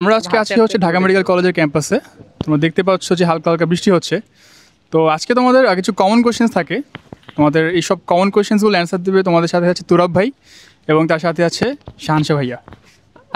আমরা আজকে আছি হচ্ছে ঢাকা মেডিকেল কলেজের ক্যাম্পাসে। তোমরা দেখতে পাচ্ছ যে হালকা হালকা বৃষ্টি হচ্ছে। তো আজকে তোমাদের কিছু কমন কোয়েশ্চেন্স থাকে। তোমাদের এইসব কমন কোয়েশ্চেন্সগুলো অ্যান্সার দেবে তোমাদের সাথে আছে তুরাব ভাই এবং তার সাথে আছে শাহানশা ভাইয়া।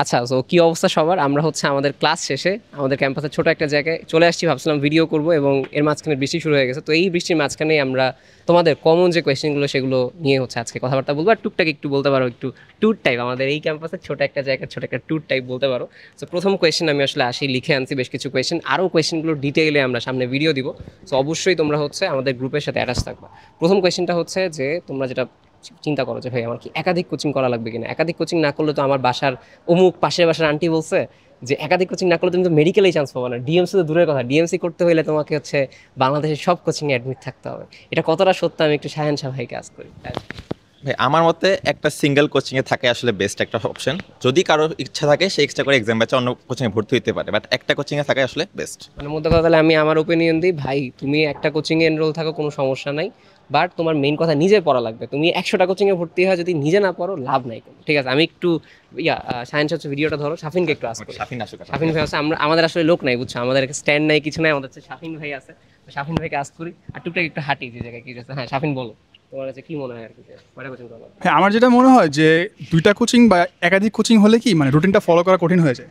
আচ্ছা, সো কী অবস্থা সবার? আমরা হচ্ছে আমাদের ক্লাস শেষে আমাদের ক্যাম্পাসের ছোটো একটা জায়গায় চলে আসছি, ভাবছিলাম ভিডিও করব এবং এর মাঝখানে বৃষ্টি শুরু হয়ে গেছে। তো এই বৃষ্টির মাঝখানেই আমরা তোমাদের কমন যে কোয়েশ্চেনগুলো সেগুলো নিয়ে হচ্ছে আজকে কথাবার্তা বলবো। আর টুকটাক একটু বলতে পারো, একটু ট্যুর টাইপ, আমাদের এই ক্যাম্পাসের ছোটো একটা জায়গার ছোটো একটা ট্যুর টাইপ বলতে পারো। সো প্রথম কোয়েশ্চেন আমি আসলে আসি, লিখে আনছি বেশ কিছু কোয়েশ্চেন, আরও কোয়েশ্চেনগুলো ডিটেইলে আমরা সামনে ভিডিও দিব। সো অবশ্যই তোমরা হচ্ছে আমাদের গ্রুপের সাথে অ্যাটাচ থাকবা। প্রথম কোয়েশ্চেনটা হচ্ছে যে তোমরা যেটা চিন্তা করো যে ভাই আমার কি একাধিক কোচিং করা লাগবে কিনা। একাধিক কোচিং না করলে তো আমার বাসার অমুক পাশের বাসার আন্টি বলছে যে একাধিক কোচিং না করলে তুমি তো মেডিকেলেই চান্স পাবো না, ডিএমসি তো দূরের কথা, ডিএমসি করতে হলে তোমাকে হচ্ছে বাংলাদেশের সব কোচিংয়ে অ্যাডমিট থাকতে হবে। এটা কতটা সত্য আমি একটু শাহেনশাহ ভাইকে আজ করি। ভাই আমার মতে একটা সিঙ্গেল কোচিংয়ে থাকে আসলে বেস্ট একটা অপশন। যদি কারো ইচ্ছা থাকে সে এক্সট্রা করে এক্সাম ব্যাচে অন্য কোচিংয়ে ভর্তি হতে পারে, বাট একটা কোচিংয়ে থাকে আসলে বেস্ট। মানে মধ্যে কথা, তাহলে আমি আমার ওপিনিয়ন দিই, ভাই তুমি একটা কোচিংয়ে এনরোল থাকো কোনো সমস্যা নাই, বাট তোমার মেইন কথা নিজে পড়া লাগবে। তুমি 100টা কোচিংয়ে ভর্তি হয় যদি নিজে না পড়ো লাভ নাই কোনো। ঠিক আছে, আমি একটু সায়েন্স হচ্ছে ভিডিওটা ধরো, শাফিনকে একটু আসবো। শাফিন ভাই আছে, আমাদের আসলে লোক নাই বুঝছো, আমাদের স্ট্যান্ড নাই কিছু নাই, আমাদের হচ্ছে শাফিন ভাই আছে। শাফিন ভাইকে আস করি আর টুকটাক একটু হাঁটি যে জায়গায় কি আছে। হ্যাঁ শাফিন বলো, তোমার কাছে কি মনে হয় আর কি, কয়টা কোচিং করবো? হ্যাঁ, আমার যেটা মনে হয় যে দুইটা কোচিং বা একাধিক কোচিং হলে কি মানে রুটিনটা ফলো করা কঠিন হয়ে যায়।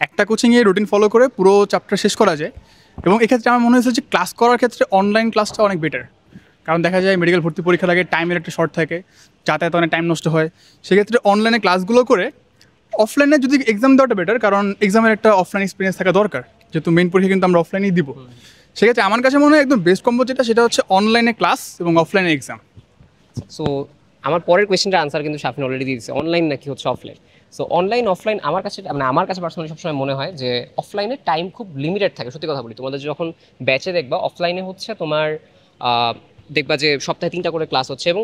একটা কোচিংয়ে রুটিন ফলো করে পুরো চ্যাপ্টার শেষ করা যায়। এবং এক্ষেত্রে আমার মনে হয়েছে যে ক্লাস করার ক্ষেত্রে অনলাইন ক্লাসটা অনেক বেটার। কারণ দেখা যায় মেডিকেল ভর্তি পরীক্ষার আগে টাইমের একটা শর্ট থাকে, যাতায়াতে অনেক টাইম নষ্ট হয়। সেক্ষেত্রে অনলাইনে ক্লাসগুলো করে অফলাইনে যদি এক্সাম দেওয়াটা বেটার, কারণ এক্সামের একটা অফলাইন এক্সপিরিয়েন্স থাকা দরকার, যেহেতু মেইন পরীক্ষা কিন্তু আমরা অফলাইনেই দিব। সেক্ষেত্রে আমার কাছে মনে হয় একদম বেস্ট কম্বো যেটা, সেটা হচ্ছে অনলাইনে ক্লাস এবং অফলাইনে এক্সাম। সো আমার পরের কোয়েশ্চেনটার আনসার কিন্তু শাফিন অলরেডি দিয়ে দিচ্ছে, অনলাইন নাকি হচ্ছে অফলাইন। সো অনলাইন অফলাইন আমার কাছে, মানে আমার কাছে পার্সোনালি সবসময় মনে হয় যে অফলাইনে টাইম খুব লিমিটেড থাকে। সত্যি কথা বলি, তোমাদের যখন ব্যাচে দেখবা অফলাইনে হচ্ছে তোমার দেখবা যে সপ্তাহে 3টা করে ক্লাস হচ্ছে এবং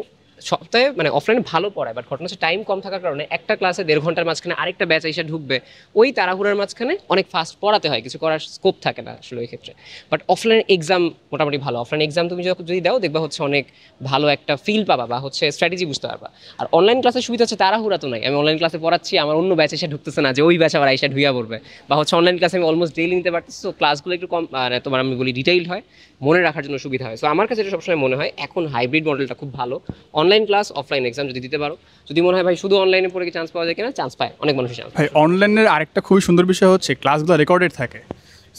সপ্তাহে মানে অফলাইনে ভালো পড়ায়, বাট ঘটনা হচ্ছে টাইম কম থাকার কারণে একটা ক্লাসে 1.5 ঘন্টার মাঝখানে আরেকটা ব্যাচ এসে ঢুকবে, ওই তাড়াহুড়ার মাঝখানে অনেক ফাস্ট পড়াতে হয়, কিছু করার স্কোপ থাকে না আসলে ওই ক্ষেত্রে। বাট অফলাইন এক্সাম মোটামুটি ভালো, অফলাইন এক্সাম তুমি যদি দাও দেখবা হচ্ছে অনেক ভালো একটা ফিল পাবা বা হচ্ছে স্ট্র্যাটেজি বুঝতে পারবা। আর অনলাইন ক্লাসের সুবিধা হচ্ছে তাড়াহুড়া তো নাই, আমি অনলাইন ক্লাসে পড়াচ্ছি, আমার অন্য ব্যাচ এসে ঢুকতেছে না যে ওই ব্যাচ আবার এসে ঢুইয়া পড়বে, বা হচ্ছে অনলাইন ক্লাসে আমি অলমোস্ট ডেইলি নিতে পারতেছি। তো ক্লাসগুলো একটু কম মানে তোমার আমি বলি ডিটেইলড হয়, মনে রাখার জন্য সুবিধা হয়। সো আমার কাছে এটা সবসময় মনে হয় এখন হাইব্রিড মডেলটা খুব ভালো, অনলাইন ক্লাস অফলাইন এক্সাম যদি দিতে পারো। যদি মনে হয় ভাই শুধু অনলাইনে পড়ে কি চান্স পাওয়া যায় কিনা, চান্স পায়, অনেক মানুষই চান্স। ভাই অনলাইনের আরেকটা খুবই সুন্দর বিষয় হচ্ছে ক্লাসগুলো রেকর্ডেড থাকে।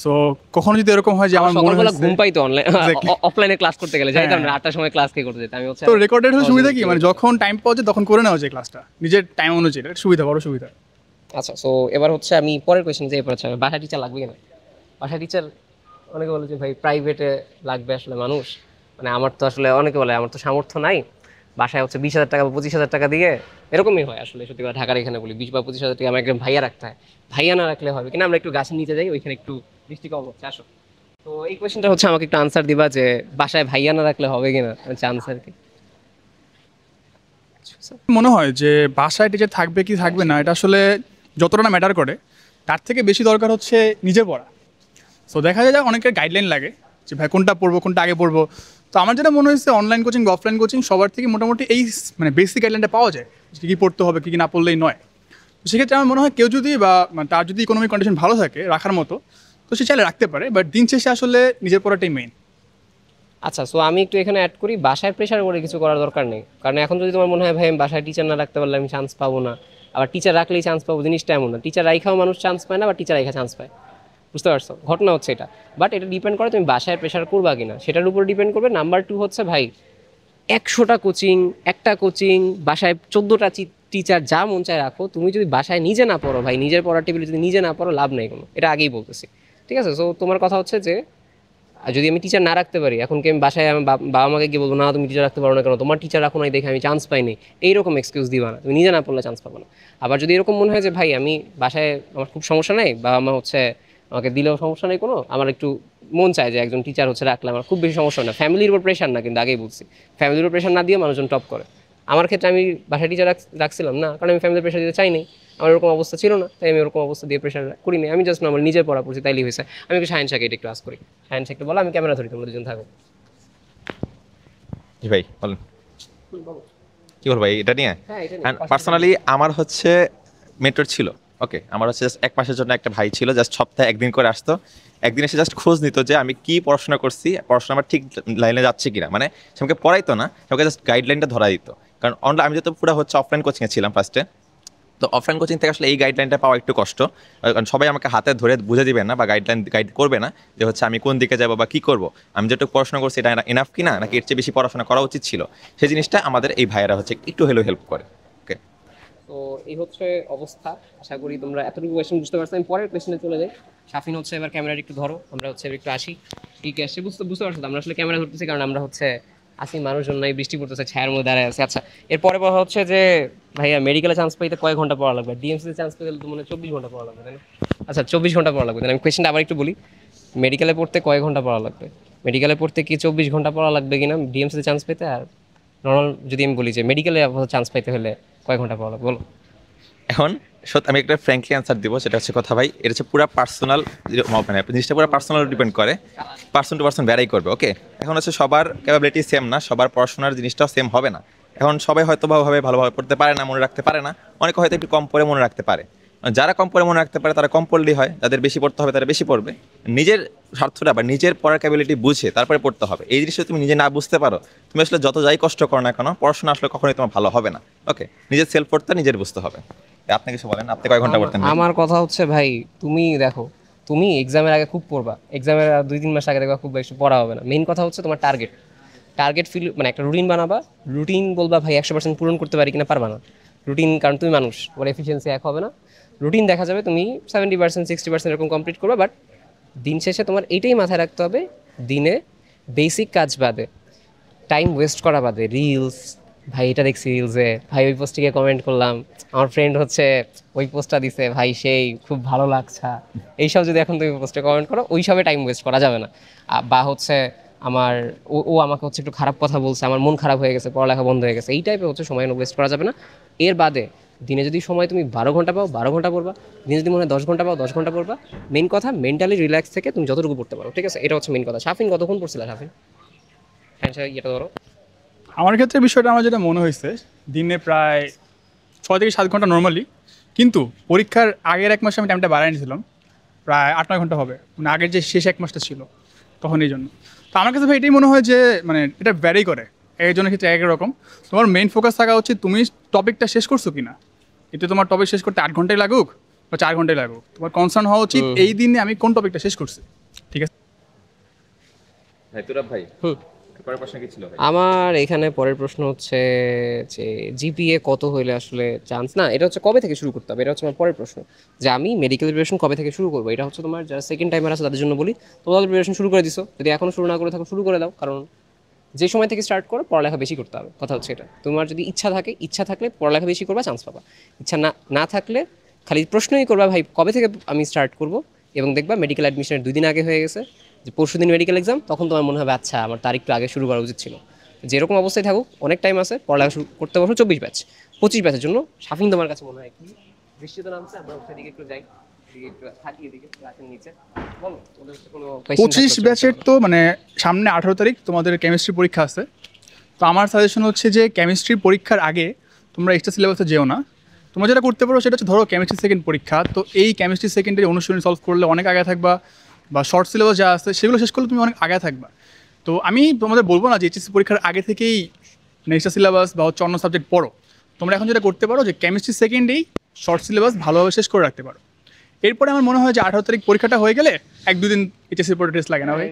সো কখনো যদি এরকম হয় যে আমার মনে হয় ঘুম পাই তো অনলাইন অফলাইনে ক্লাস করতে গেলে যাইতাম না, 8টার সময় ক্লাস কে করতে যেতাম আমি হচ্ছে। তো রেকর্ডেড হলে সুবিধা কি, মানে যখন টাইম পাওয়া যায় তখন করে নেওয়া যায় ক্লাসটা নিজের টাইম অনুযায়ী, এটা সুবিধা, বড় সুবিধা। আচ্ছা, সো এবার হচ্ছে আমি পরের কোয়েশ্চেন যে এবার হচ্ছে বাসা টিচার লাগবে কিনা। বাসা টিচার অনেকে বলে যে ভাই প্রাইভেটে লাগবে আসলে মানুষ, মানে আমার তো আসলে অনেকে বলে আমার তো সামর্থ্য নাই, বাসায় হচ্ছে 20,000 টাকা বা 25,000 টাকা দিয়ে, এরকমই হয় আসলে সত্যি কথা। ঢাকার এখানে বলি 20 বা 25,000 টাকা আমার একজন ভাইয়া রাখতে হয়, ভাইয়া না রাখলে হবে কিনা, আমরা একটু গাছের নিচে যাই, ওইখানে একটু বৃষ্টি কম হচ্ছে, আসো। তো এই কোয়েশ্চেনটা হচ্ছে আমাকে একটু আনসার দিবা যে বাসায় ভাইয়া না রাখলে হবে কিনা, আনসার কি? মনে হয় যে বাসায় টিচার থাকবে কি থাকবে না এটা আসলে যতটা না ম্যাটার করে, তার থেকে বেশি দরকার হচ্ছে নিজের পড়া। সো দেখা যায় যে অনেকের গাইডলাইন লাগে যে ভাই কোনটা পড়বো, কোনটা আগে পড়বো। তো আমার যেটা মনে হয়েছে অনলাইন কোচিং বা অফলাইন কোচিং সবার থেকে মোটামুটি এই মানে বেসিক গাইডলাইনটা পাওয়া যায় যে কী পড়তে হবে, কী কী না পড়লেই নয়। তো সেক্ষেত্রে আমার মনে হয় কেউ যদি বা মানে তার যদি ইকোনমিক কন্ডিশন ভালো থাকে রাখার মতো, তো সে চাইলে রাখতে পারে, বাট দিন শেষে আসলে নিজের পড়াটাই মেইন। আচ্ছা, সো আমি একটু এখানে অ্যাড করি, বাসায় প্রেশার করে কিছু করার দরকার নেই। কারণ এখন যদি তোমার মনে হয় ভাই আমি বাসায় টিচার না রাখতে পারলে আমি চান্স পাবো না, আবার টিচার রাখলেই চান্স পাবো, জিনিসটা এমন না। টিচার রাইখাও মানুষ চান্স পায় না, বা টিচার রাইখা চান্স পায়, বুঝতে পারছো ঘটনা হচ্ছে এটা। বাট এটা ডিপেন্ড করে তুমি বাসায় প্রেশার করবা কিনা, সেটার উপর ডিপেন্ড করবে। নাম্বার 2 হচ্ছে ভাই 100টা কোচিং, একটা কোচিং, বাসায় 14টা টিচার, যা মন চায় রাখো, তুমি যদি বাসায় নিজে না পড়ো ভাই, নিজের পড়ার টেবিলে যদি নিজে না পড়ো লাভ নেই কোনো, এটা আগেই বলতেছি। ঠিক আছে, সো তোমার কথা হচ্ছে যে আর যদি আমি টিচার না রাখতে পারি, এখন কি আমি বাসায় আমি বাবা মাকে গিয়ে বলবো না তুমি টিচার রাখতে পারো না কেন, তোমার টিচার রাখো নাই দেখে আমি চান্স পাইনি, এইরকম এক্সকিউজ দিবা না, তুমি নিজে না পড়লে চান্স পাবো না। আবার যদি এরকম মনে হয় যে ভাই আমি বাসায় আমার খুব সমস্যা নেই, বাবা মা হচ্ছে আমাকে দিলেও সমস্যা নেই কোনো, আমার একটু মন চায় যে একজন টিচার হচ্ছে রাখলে আমার খুব বেশি সমস্যা না, ফ্যামিলির উপর প্রেশার না, কিন্তু আগেই বলছি ফ্যামিলির উপর প্রেশার না দিয়ে মানুষজন টপ করে। আমার ক্ষেত্রে আমি বাসায় টিচার রাখছিলাম না, কারণ আমি ফ্যামিলির প্রেশার দিতে চাইনি, আমার ওরকম অবস্থা ছিল না, তাই আমি ওরকম অবস্থা দিয়ে প্রেশার করিনি, আমি জাস্ট আমার নিজের পড়া পড়ছি, তাইলেই হয়েছে। আমি একটু সায়েন্স শাকে এটা একটু আস করি। সায়েন্স একটু বলো, আমি ক্যামেরা ধরি, তোমরা দুজন থাকো। জি ভাই বলেন কি বল ভাই এটা নিয়ে। হ্যাঁ, এটা পার্সোনালি আমার হচ্ছে মেট্রোর ছিল ওকে, আমার হচ্ছে জাস্ট 1 মাসের জন্য একটা ভাই ছিল, জাস্ট সপ্তাহে একদিন করে আসতো, একদিন এসে জাস্ট খোঁজ নিত যে আমি কি পড়াশোনা করছি, পড়াশোনা আমার ঠিক লাইনে যাচ্ছে কিনা, মানে সে আমাকে পড়াইতো না, আমাকে জাস্ট গাইডলাইনটা ধরা দিত। কারণ অনলাইন আমি যেহেতু পুরো হচ্ছে অফলাইন কোচিংয়ে ছিলাম ফার্স্টে, তো অফলাইন কোচিং থেকে আসলে এই গাইডলাইনটা পাওয়া একটু কষ্ট, কারণ সবাই আমাকে হাতে ধরে বুঝে দিবে না বা গাইড করবে না যে হচ্ছে আমি কোন দিকে যাবো বা কী করবো, আমি যেটুকু পড়াশোনা করছি এটা এনাফ কিনা, নাকি এর চেয়ে বেশি পড়াশোনা করা উচিত ছিল, সেই জিনিসটা আমাদের এই ভাইয়েরা হচ্ছে একটু হলেও হেল্প করে। ওকে, তো এই হচ্ছে অবস্থা। আশা করি তোমরা এতটুকু কোয়েশ্চেন বুঝতে পারছো। আমি পরের কোয়েশ্চেনে চলে যাই। শাফিন হচ্ছে এবার ক্যামেরাটা একটু ধরো, আমরা হচ্ছে এবার একটু আসি। ঠিক আছে, বুঝতে বুঝতে পারছো তো? আমরা আসলে ক্যামেরা ধরতেছি কারণ আমরা হচ্ছে আসি মানুষজন নাই, বৃষ্টি পড়তেছে, ছায়ার মধ্যে দাঁড়ায় আছে। আচ্ছা, এরপরে বলা হচ্ছে যে ভাইয়া মেডিকেলে চান্স পাইতে কয় ঘন্টা পড়া লাগবে? ডিএমসিতে চান্স পেতে তো মনে হয় 24 ঘন্টা পড়া লাগবে, তাই না? আচ্ছা, 24 ঘন্টা পড়া লাগবে। তাহলে আমি কোয়েশ্চেনটা আবার একটু বলি, মেডিকেলে পড়তে কয় ঘন্টা পড়া লাগবে? মেডিকেলে পড়তে কি 24 ঘন্টা পড়া লাগবে কিনা ডিএমসিতে চান্স পেতে? আর নর্মাল যদি আমি বলি যে মেডিকেলে চান্স পাইতে হলে কয় ঘন্টা পড়া লাগবে, বলো। এখন সত্যি আমি একটা ফ্র্যাঙ্কলি অ্যান্সার দিব, সেটা হচ্ছে কথা ভাই, এটা হচ্ছে পুরো পার্সোনাল, মানে জিনিসটা পুরো পার্সোনাল ডিপেন্ড করে, পার্সন টু পার্সন ভ্যারাই করবে। ওকে, এখন হচ্ছে সবার ক্যাপাবিলিটি সেম না, সবার পড়াশোনার জিনিসটাও সেম হবে না। এখন সবাই হয়তো ভালোভাবে পড়তে পারে না, মনে রাখতে পারে না, অনেকে হয়তো একটু কম পড়ে মনে রাখতে পারে। যারা কম পড়ে মনে রাখতে পারে তারা কম পড়লেই হয়, যাদের বেশি পড়তে হবে তারা বেশি পড়বে। নিজের স্বার্থটা বা নিজের পড়ার ক্যাপাবিলিটি বুঝে তারপরে পড়তে হবে। এই জিনিসটা তুমি নিজে না বুঝতে পারো, তুমি আসলে যত যাই কষ্ট করো না কেন, পড়াশোনা আসলে কখনোই তোমার ভালো হবে না। ওকে, নিজের সেলফ পড়তে নিজের বুঝতে হবে। আপনি কিছু বলেন, আপনি কয় ঘন্টা পড়তেন? আমার কথা হচ্ছে ভাই, তুমি দেখো, তুমি এক্সামের আগে খুব পড়বা, এক্সামের 2-3 মাস আগে দেখবা খুব বেশি পড়া হবে না। মেইন কথা হচ্ছে তোমার টার্গেট ফিল, মানে একটা রুটিন বানাবা। রুটিন বলবা ভাই 100% পূরণ করতে পারি কিনা, পারবা না। রুটিন, কারণ তুমি মানুষ, ওর এফিসিয়েন্সি এক হবে না। রুটিন দেখা যাবে তুমি 70% 60% এরকম কমপ্লিট করবা, বাট দিন শেষে তোমার এইটাই মাথায় রাখতে হবে, দিনে বেসিক কাজ বাদে, টাইম ওয়েস্ট করা বাদে, রিলস, ভাই এটা দেখছি রিলসে, ভাই ওই পোস্টে গিয়ে কমেন্ট করলাম, আমার ফ্রেন্ড হচ্ছে ওই পোস্টটা দিছে, ভাই সেই খুব ভালো লাগছে, এইসব যদি এখন তুমি পোস্টে কমেন্ট করো, ওইসবে টাইম ওয়েস্ট করা যাবে না। বা হচ্ছে আমার ও আমাকে হচ্ছে একটু খারাপ কথা বলছে, আমার মন খারাপ হয়ে গেছে, পড়ালেখা বন্ধ হয়ে গেছে, এই টাইপের হচ্ছে সময় ওয়েস্ট করা যাবে না। এর বাদে দিনে যদি সময় তুমি 12 ঘন্টা পাও 12 ঘন্টা পড়বা, দিনে যদি মনে হয় 10 ঘন্টা পাও 10 ঘন্টা পড়বা। মেন কথা মেন্টালি রিল্যাক্স থেকে তুমি যতটুকু পড়তে পারো, ঠিক আছে? এটা হচ্ছে মেন কথা। শাফিন কতক্ষণ পড়ছিলা শাফিন? হ্যাঁ, এটা ধরো। আমার ক্ষেত্রে বিষয়টা আমার যেটা মনে হয়েছে, দিনে প্রায় 6 থেকে 7 ঘন্টা নর্মালি, কিন্তু পরীক্ষার আগের 1 মাসে আমি টাইমটা বাড়াই নিয়েছিলাম, প্রায় 8-9 ঘন্টা হবে, মানে আগের যে শেষ 1 মাসটা ছিল তখন। এই জন্য তো আমার কাছে ভাই এটাই মনে হয় যে মানে এটা ভ্যারি করে, একজনের ক্ষেত্রে এক রকম। তোমার মেইন ফোকাস থাকা উচিত তুমি টপিকটা শেষ করছো কিনা। এতে তোমার টপিক শেষ করতে 8 ঘন্টাই লাগুক বা 4 ঘন্টাই লাগুক, তোমার কনসার্ন হওয়া উচিত এই দিনে আমি কোন টপিকটা শেষ করছি, ঠিক আছে? ভাই তুরাব ভাই, হুম। পরের প্রশ্ন কি ছিল ভাই? আমার এখানে পরের প্রশ্ন হচ্ছে যে জিপিএ কত হইলে আসলে চান্স, না এটা হচ্ছে কবে থেকে শুরু করতে হবে, এটা হচ্ছে আমার পরের প্রশ্ন, যে আমি মেডিকেল প্রিপারেশন কবে থেকে শুরু করবো। এটা হচ্ছে তোমার যারা সেকেন্ড টাইমার আছে তাদের জন্য বলি, তোমরা প্রিপারেশন শুরু করে দিছো, যদি এখনো শুরু না করে থাকো শুরু করে দাও, কারণ যে সময় থেকে স্টার্ট করো পড়ালেখা বেশি করতে হবে, কথা হচ্ছে এটা। তোমার যদি ইচ্ছা থাকলে পড়ালেখা বেশি করবা, চান্স পাবা। ইচ্ছা না থাকলে খালি প্রশ্নই করবা ভাই কবে থেকে আমি স্টার্ট করব, এবং দেখবা মেডিকেল অ্যাডমিশনের 2 দিন আগে হয়ে গেছে, যে পরশু দিন মেডিকেল এক্সাম, তখন তোমার মনে হবে আচ্ছা আমার তারিখ একটু আগে শুরু করা উচিত ছিল। যেরকম অবস্থায় থাকুক অনেক টাইম আছে, পড়ালেখা শুরু করতে বসো 24 ব্যাচ 25 ব্যাচের জন্য। শাফিন তোমার কাছে মনে হয় কি? বৃষ্টি তো নামছে, আমরা সেদিকে একটু যাই, একটু থাকি এদিকে গাছের নিচে। বলো, ওদের কোনো question 25 থাকলে ব্যাচের তো মানে সামনে 18 তারিখ তোমাদের কেমিস্ট্রি পরীক্ষা আছে। তো আমার সাজেশন হচ্ছে যে কেমিস্ট্রি পরীক্ষার আগে তোমরা এক্সট্রা সিলেবাসে যেও না। তোমরা যেটা করতে পারো সেটা হচ্ছে, ধরো কেমিস্ট্রি সেকেন্ড পরীক্ষা, তো এই কেমিস্ট্রি সেকেন্ডারি অনুশীলনী সলভ করলে অনেক আগে থাকবা, বা শর্ট সিলেবাস যা আছে সেগুলো শেষ করলে তুমি অনেক আগে থাকবা। তো আমি তোমাদের বলবো না যে এইচএসসি পরীক্ষার আগে থেকেই এক্সট্রা সিলেবাস বা হচ্ছে অন্য সাবজেক্ট পড়ো। তোমরা এখন যেটা করতে পারো যে কেমিস্ট্রি সেকেন্ডেই শর্ট সিলেবাস ভালোভাবে শেষ করে রাখতে পারো। এরপরে আমার মনে হয় যে 18 তারিখ পরীক্ষাটা হয়ে গেলে 1-2 দিন এইচএসসি পরে টেস্ট লাগে না ভাই,